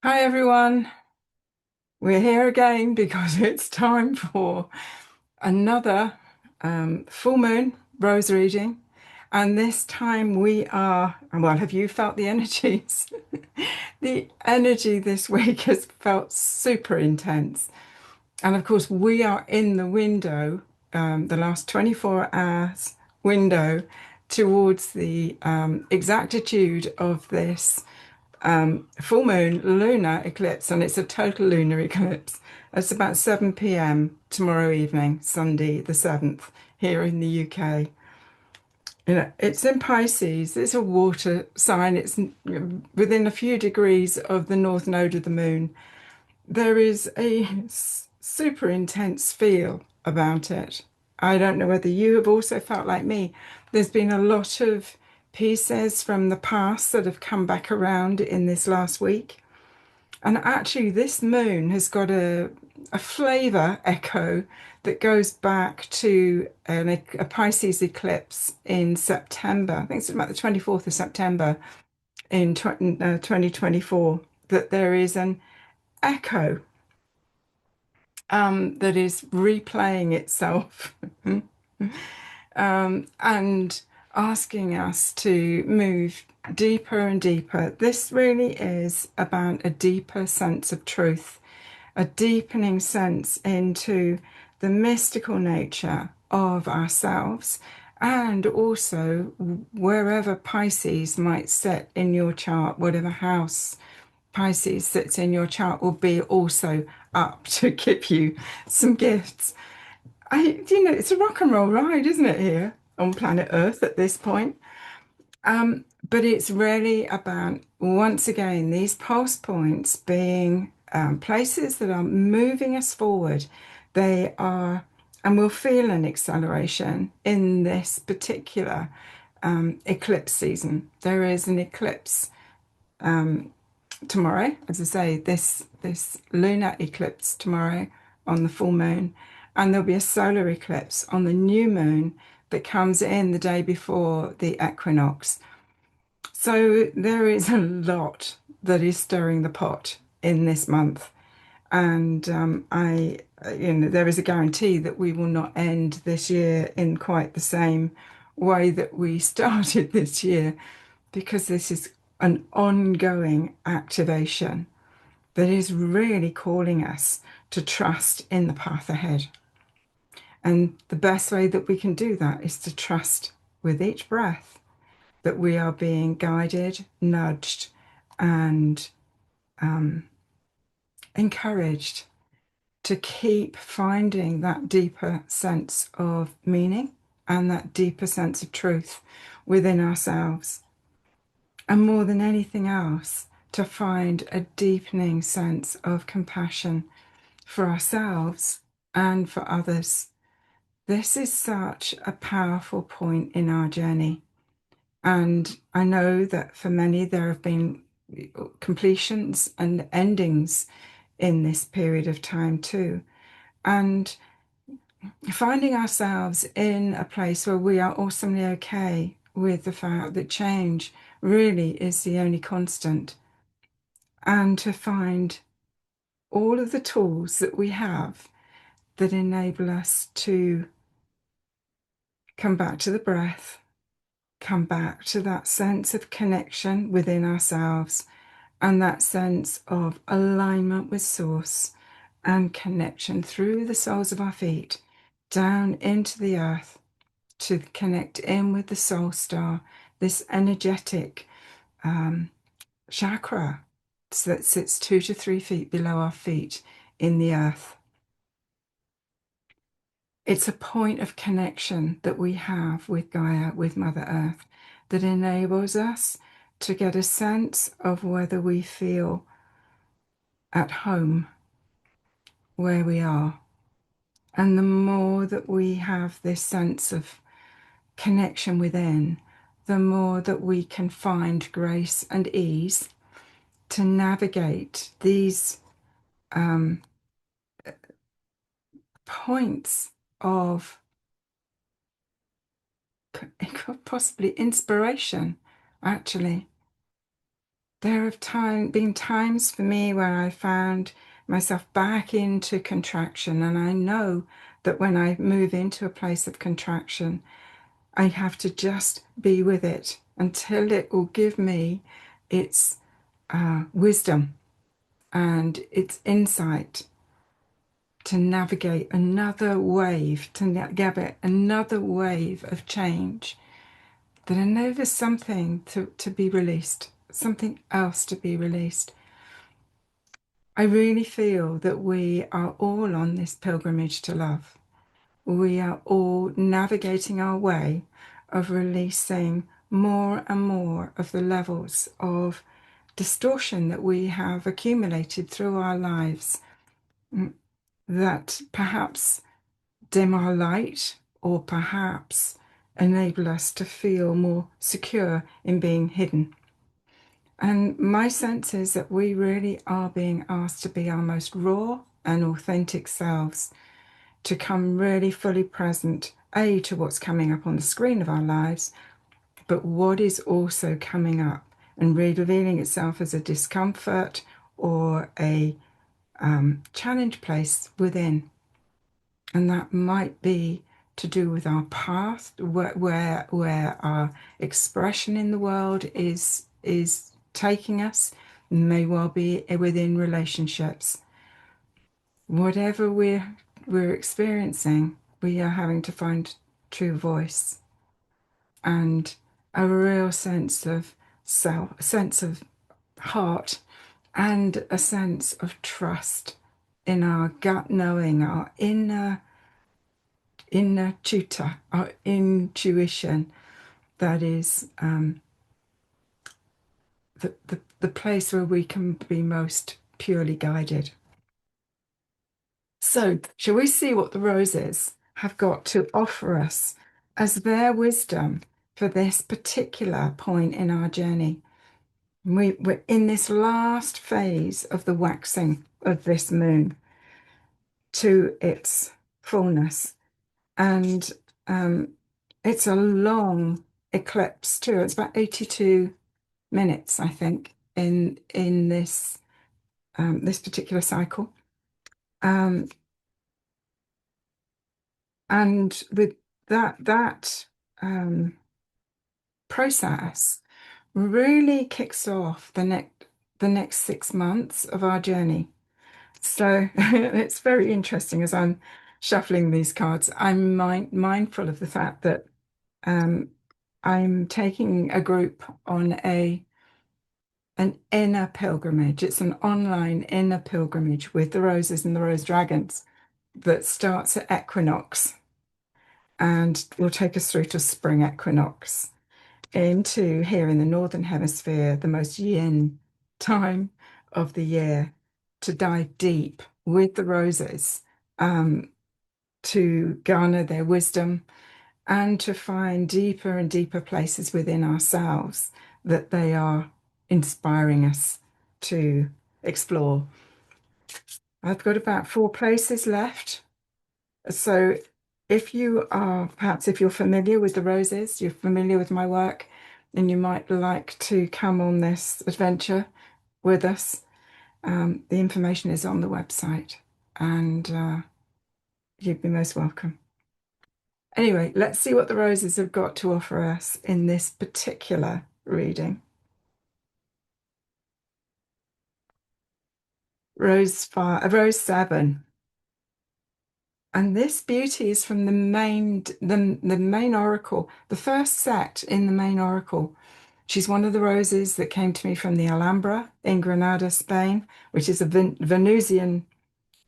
Hi everyone, we're here again because it's time for another full moon rose reading. And this time we are, well, have you felt the energies? The energy this week has felt super intense. And of course, we are in the window, the last 24 hours window towards the exactitude of this full moon lunar eclipse, and it's a total lunar eclipse. It's about 7 p.m. tomorrow evening, Sunday the 7th, here in the UK. It's in Pisces, it's a water sign, it's within a few degrees of the north node of the moon. There is a super intense feel about it. I don't know whether you have also felt like me. There's been a lot of pieces from the past that have come back around in this last week. And actually, this moon has got a flavor echo that goes back to a Pisces eclipse in September. I think it's about the 24th of September in 2024, that there is an echo that is replaying itself and asking us to move deeper and deeper. This really is about a deeper sense of truth, a deepening sense into the mystical nature of ourselves, and also wherever Pisces might sit in your chart, whatever house Pisces sits in your chart will be also up to give you some gifts. It's a rock and roll ride, isn't it, here on planet Earth at this point? But it's really about, once again, these pulse points being places that are moving us forward. They are, and we'll feel an acceleration in this particular eclipse season. There is an eclipse tomorrow, as I say, this lunar eclipse tomorrow on the full moon, and there'll be a solar eclipse on the new moon that comes in the day before the equinox. So there is a lot that is stirring the pot in this month, and there is a guarantee that we will not end this year in quite the same way that we started this year, because this is an ongoing activation that is really calling us to trust in the path ahead. And the best way that we can do that is to trust with each breath that we are being guided, nudged, and encouraged to keep finding that deeper sense of meaning and that deeper sense of truth within ourselves. And more than anything else, to find a deepening sense of compassion for ourselves and for others. This is such a powerful point in our journey. And I know that for many, there have been completions and endings in this period of time too. And finding ourselves in a place where we are awesomely okay with the fact that change really is the only constant, and to find all of the tools that we have that enable us to come back to the breath, come back to that sense of connection within ourselves and that sense of alignment with Source and connection through the soles of our feet down into the earth to connect in with the soul star, this energetic chakra that sits 2 to 3 feet below our feet in the earth. It's a point of connection that we have with Gaia, with Mother Earth, that enables us to get a sense of whether we feel at home where we are. And the more that we have this sense of connection within, the more that we can find grace and ease to navigate these points of possibly inspiration, actually, there have been times for me where I found myself back into contraction, and I know that when I move into a place of contraction, I have to just be with it until it will give me its wisdom and its insight to navigate another wave, to navigate another wave of change. That I know there's something to be released, something else to be released. I really feel that we are all on this pilgrimage to love. We are all navigating our way of releasing more and more of the levels of distortion that we have accumulated through our lives that perhaps dim our light or perhaps enable us to feel more secure in being hidden. And my sense is that we really are being asked to be our most raw and authentic selves, to come really fully present, A, to what's coming up on the screen of our lives, but what is also coming up and revealing itself as a discomfort or a challenge place within. And that might be to do with our past, where our expression in the world is taking us, may well be within relationships. Whatever we're experiencing, we are having to find true voice and a real sense of self, a sense of heart, and a sense of trust in our gut knowing, our inner tutor, our intuition, that is the place where we can be most purely guided. So, shall we see what the roses have got to offer us as their wisdom for this particular point in our journey? We're in this last phase of the waxing of this moon to its fullness. And it's a long eclipse too. It's about 82 minutes, I think, in this this particular cycle. And with that process really kicks off the next 6 months of our journey. So it's very interesting as I'm shuffling these cards. I'm mindful of the fact that I'm taking a group on an inner pilgrimage. It's an online inner pilgrimage with the roses and the rose dragons that starts at equinox and will take us through to spring equinox into here in the Northern Hemisphere, the most yin time of the year, to dive deep with the roses, to garner their wisdom and to find deeper and deeper places within ourselves that they are inspiring us to explore. I've got about 4 places left. So if you are, perhaps if you're familiar with the roses, you're familiar with my work, and you might like to come on this adventure with us, the information is on the website, and you'd be most welcome. Anyway, let's see what the roses have got to offer us in this particular reading. Rose 7. And this beauty is from the main oracle, the first set in the main oracle. She's one of the roses that came to me from the Alhambra in Granada, Spain, which is a Venusian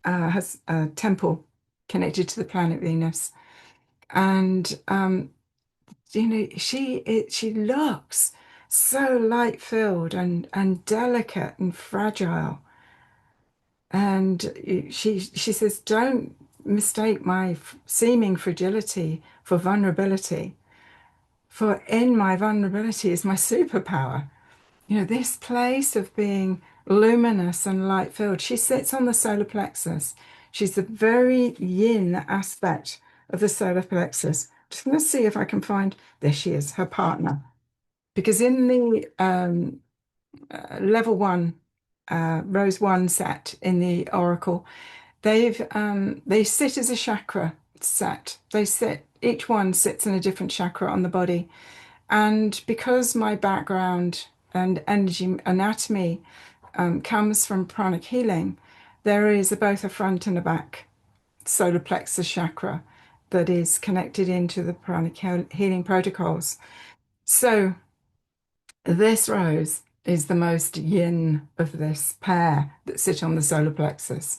has a temple connected to the planet Venus. And she looks so light-filled and delicate and fragile. And she says, don't mistake my seeming fragility for vulnerability, for in my vulnerability is my superpower. This place of being luminous and light-filled. She sits on the solar plexus. She's the very yin aspect of the solar plexus. Just going to see if I can find, there she is, her partner. Because in level one, rose one set in the Oracle. They sit as a chakra set. They sit, each one sits in a different chakra on the body. And because my background and energy anatomy comes from pranic healing, there is both a front and a back solar plexus chakra that is connected into the pranic healing protocols. So this rose is the most yin of this pair that sit on the solar plexus.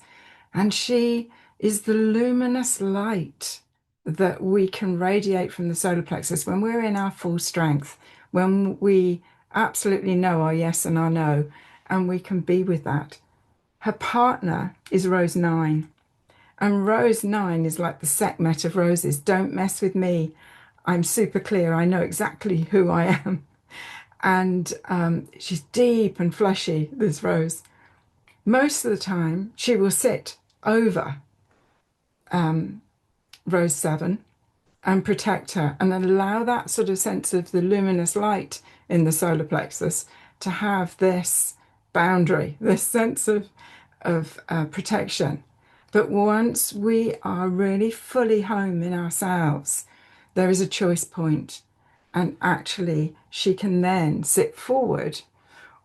And she is the luminous light that we can radiate from the solar plexus when we're in our full strength, when we absolutely know our yes and our no, and we can be with that. Her partner is Rose 9. And Rose 9 is like the Sekhmet of roses. Don't mess with me. I'm super clear. I know exactly who I am. And she's deep and fleshy, this Rose. Most of the time, she will sit over Rose 7 and protect her and allow that sort of sense of the luminous light in the solar plexus to have this boundary, this sense of protection. But once we are really fully home in ourselves, there is a choice point, and actually she can then sit forward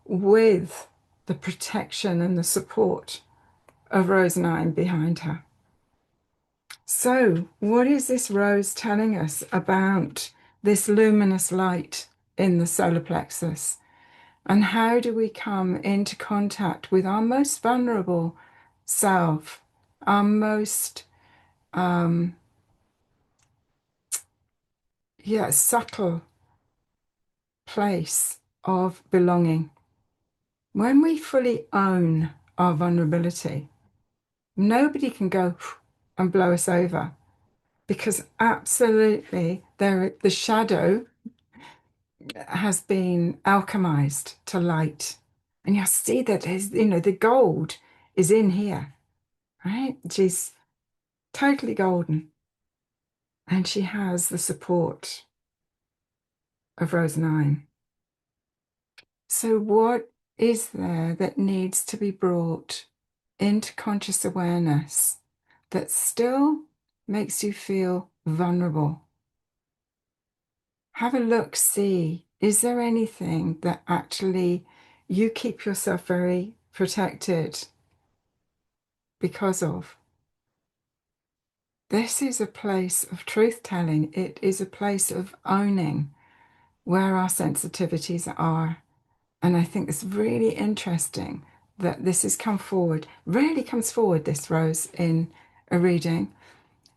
with the protection and the support of Rose 9 behind her. So, what is this rose telling us about this luminous light in the solar plexus? And how do we come into contact with our most vulnerable self, our most subtle place of belonging? When we fully own our vulnerability, nobody can go and blow us over, because absolutely the shadow has been alchemized to light. And you'll see that the gold is in here, right? She's totally golden. And she has the support of Rose 9. So what is there that needs to be brought into conscious awareness that still makes you feel vulnerable? Have a look, see, is there anything that actually you keep yourself very protected because of? This is a place of truth-telling. It is a place of owning where our sensitivities are. And I think it's really interesting that this has come forward, rarely comes forward, this rose, in a reading,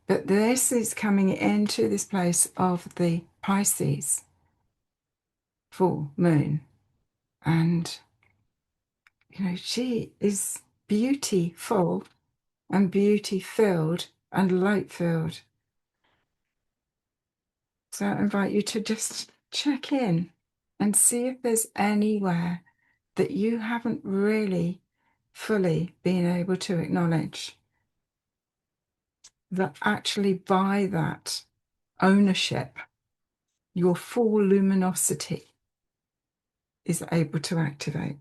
but this is coming into this place of the Pisces full moon. And, she is beautiful and beauty-filled and light-filled. So I invite you to just check in and see if there's anywhere that you haven't really fully been able to acknowledge, that actually by that ownership, your full luminosity is able to activate.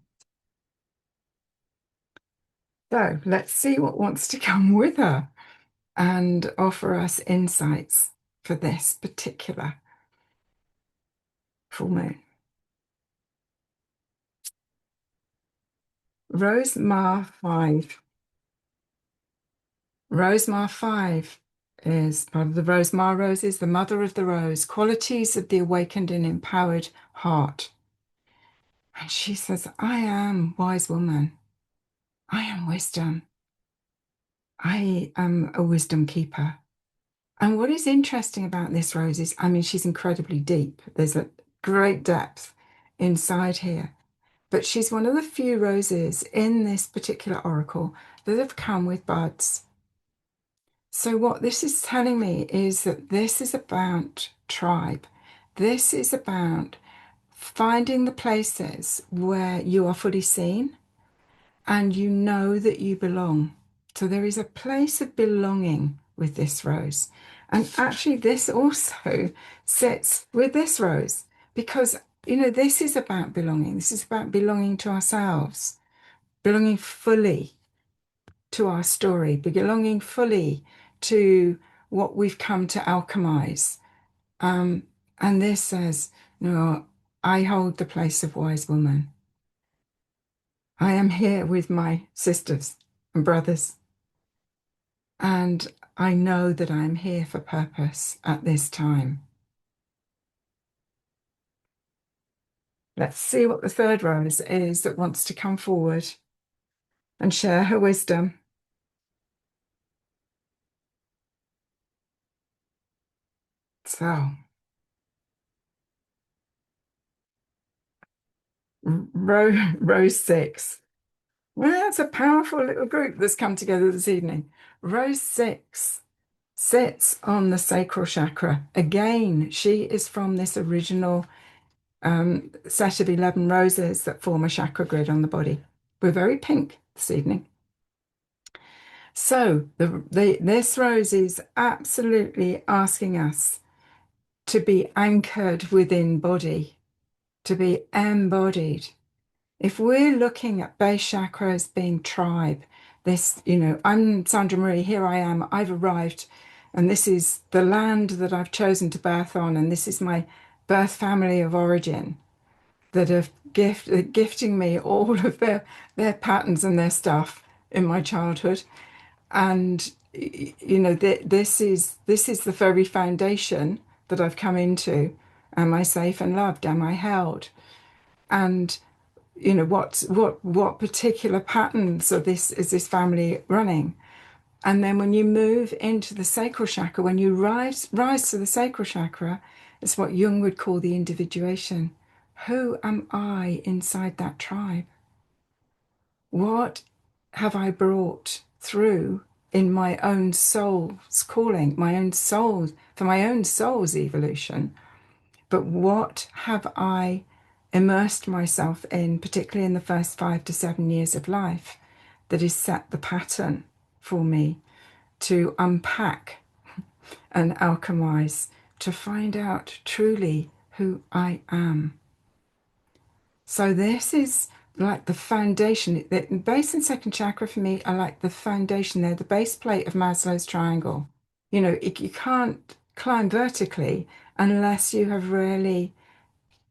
So let's see what wants to come with her and offer us insights for this particular full moon. Rosemar 5. Rosemar 5 is part of the Rosemar roses, the mother of the rose, qualities of the awakened and empowered heart. And she says, I am wise woman. I am wisdom. I am a wisdom keeper. And what is interesting about this rose is, she's incredibly deep. There's a great depth inside here. But she's one of the few roses in this particular oracle that have come with buds. So what this is telling me is that this is about tribe. This is about finding the places where you are fully seen and you know that you belong. So there is a place of belonging with this rose. And actually this also sits with this rose, because this is about belonging. This is about belonging to ourselves, belonging fully to our story, belonging fully to what we've come to alchemize. Um, and this says, no, I hold the place of wise woman. I am here with my sisters and brothers, and I know that I am here for purpose at this time. Let's see what the third rose is that wants to come forward and share her wisdom. So, rose 6. Well, that's a powerful little group that's come together this evening. Rose 6 sits on the sacral chakra. Again, she is from this original set of 11 roses that form a chakra grid on the body. We're very pink this evening. So this rose is absolutely asking us to be anchored within body, to be embodied. If we're looking at base chakra as being tribe, I'm Sandra Marie, here I am, I've arrived, and this is the land that I've chosen to birth on, and this is my birth family of origin that are gifting me all of their patterns and their stuff in my childhood. And this is the very foundation that I've come into. Am I safe and loved? Am I held? And what particular patterns is this family running? And then when you move into the sacral chakra, when you rise to the sacral chakra, it's what Jung would call the individuation. Who am I inside that tribe? What have I brought through in my own soul's calling, my own soul, for my own soul's evolution? But what have I immersed myself in, particularly in the first 5 to 7 years of life, that has set the pattern for me to unpack and alchemize, to find out truly who I am? So this is like the foundation. The base and second chakra for me are like the foundation. They're the base plate of Maslow's triangle. You can't climb vertically unless you have really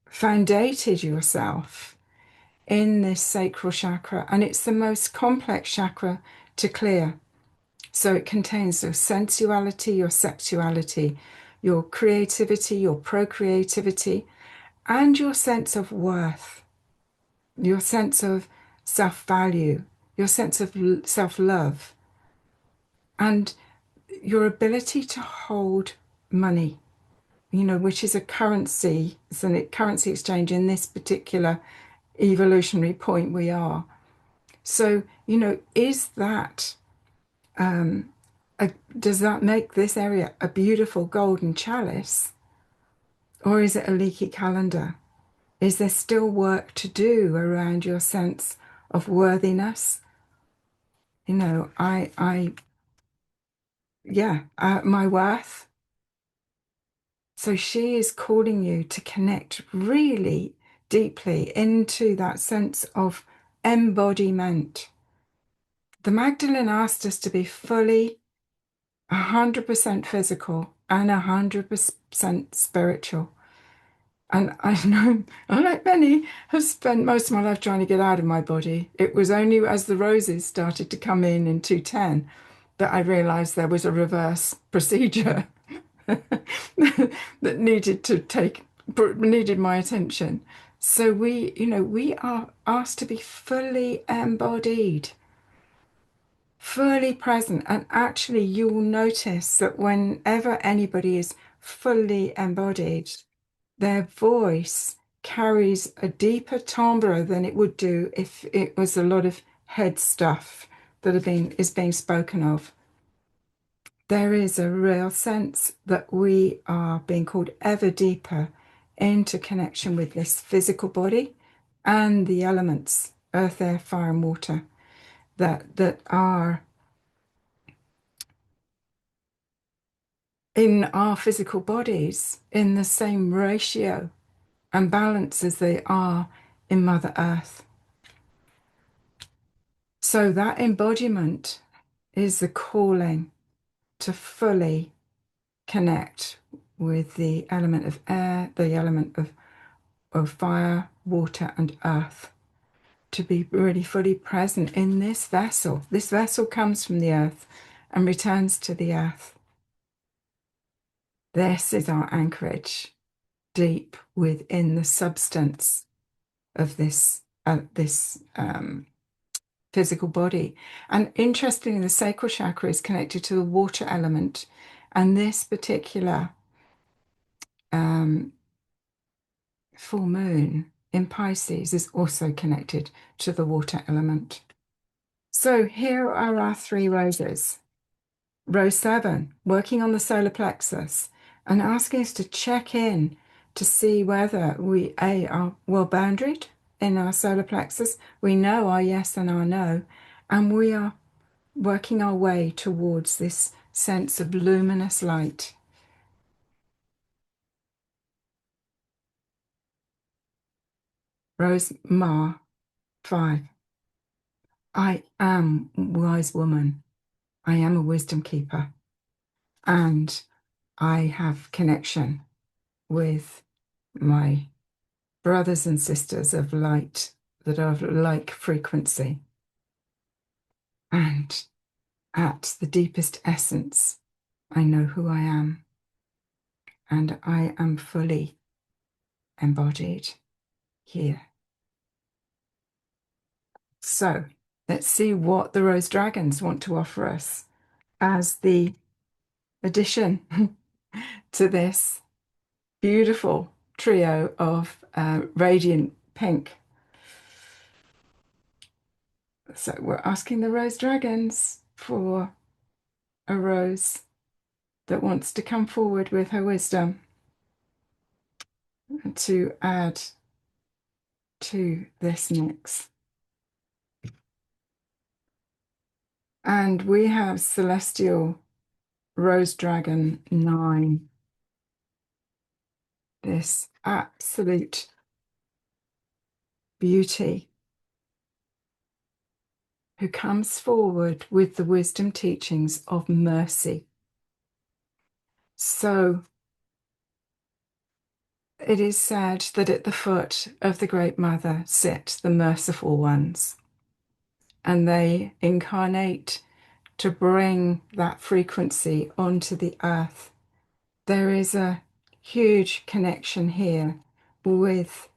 foundated yourself in this sacral chakra. And it's the most complex chakra to clear. So it contains your sensuality, your sexuality, your creativity, your procreativity, and your sense of worth, your sense of self-value, your sense of self-love, and your ability to hold money, which is a currency. It's a currency exchange in this particular evolutionary point we are. So, is that, does that make this area a beautiful golden chalice? Or is it a leaky calendar? Is there still work to do around your sense of worthiness? My worth. So she is calling you to connect really deeply into that sense of embodiment. The Magdalene asked us to be fully 100% physical and 100% spiritual. And I know, unlike many, have spent most of my life trying to get out of my body. It was only as the roses started to come in 210 that I realized there was a reverse procedure that needed my attention. So we are asked to be fully embodied, fully present. And actually, you will notice that whenever anybody is fully embodied, their voice carries a deeper timbre than it would do if it was a lot of head stuff that is being spoken of. There is a real sense that we are being called ever deeper into connection with this physical body and the elements, earth, air, fire, and water, that are in our physical bodies in the same ratio and balanced as they are in Mother Earth. So that embodiment is the calling to fully connect with the element of air, the element of fire, water, and earth, to be really fully present in this vessel. This vessel comes from the earth and returns to the earth. This is our anchorage deep within the substance of this physical body. And interestingly, the sacral chakra is connected to the water element, and this particular full moon in Pisces is also connected to the water element. So here are our 3 roses. Rose 7, working on the solar plexus and asking us to check in to see whether we are well boundaried in our solar plexus. We know our yes and our no, and we are working our way towards this sense of luminous light. Rose Ma 5. I am wise woman. I am a wisdom keeper. And I have connection with my brothers and sisters of light that are of like frequency. And at the deepest essence, I know who I am. And I am fully embodied here. So let's see what the Rose Dragons want to offer us as the addition to this beautiful trio of radiant pink. So we're asking the Rose Dragons for a rose that wants to come forward with her wisdom to add to this mix. And we have Celestial Rose Dragon 9. This absolute beauty who comes forward with the wisdom teachings of mercy. So it is said that at the foot of the Great Mother sit the merciful ones, and they incarnate to bring that frequency onto the earth. There is a huge connection here with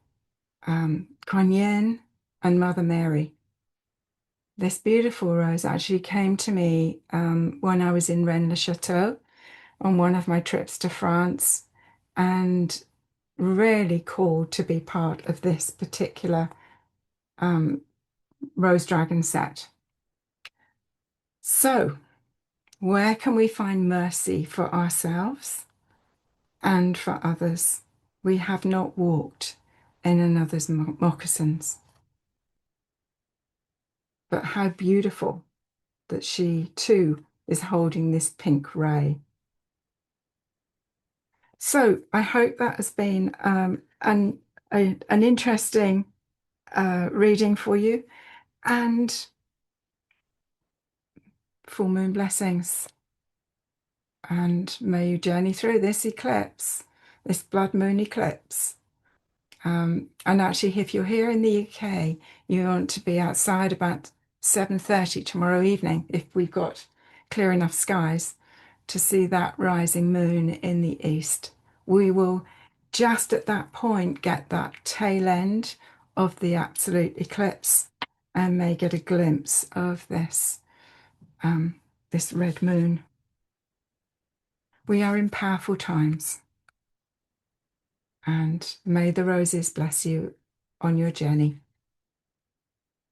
Kuan Yin and Mother Mary. This beautiful rose actually came to me when I was in Rennes-le-Château on one of my trips to France, and really called to be part of this particular Rose Dragon set. So, where can we find mercy for ourselves and for others? We have not walked in another's moccasins. But how beautiful that she too is holding this pink ray. So I hope that has been an interesting reading for you, and full moon blessings. And may you journey through this eclipse, this blood moon eclipse. And actually, if you're here in the UK, you want to be outside about 7:30 tomorrow evening, if we've got clear enough skies, to see that rising moon in the east. We will just at that point get that tail end of the absolute eclipse and may get a glimpse of this, this red moon. We are in powerful times, and may the roses bless you on your journey.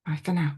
Bye for now.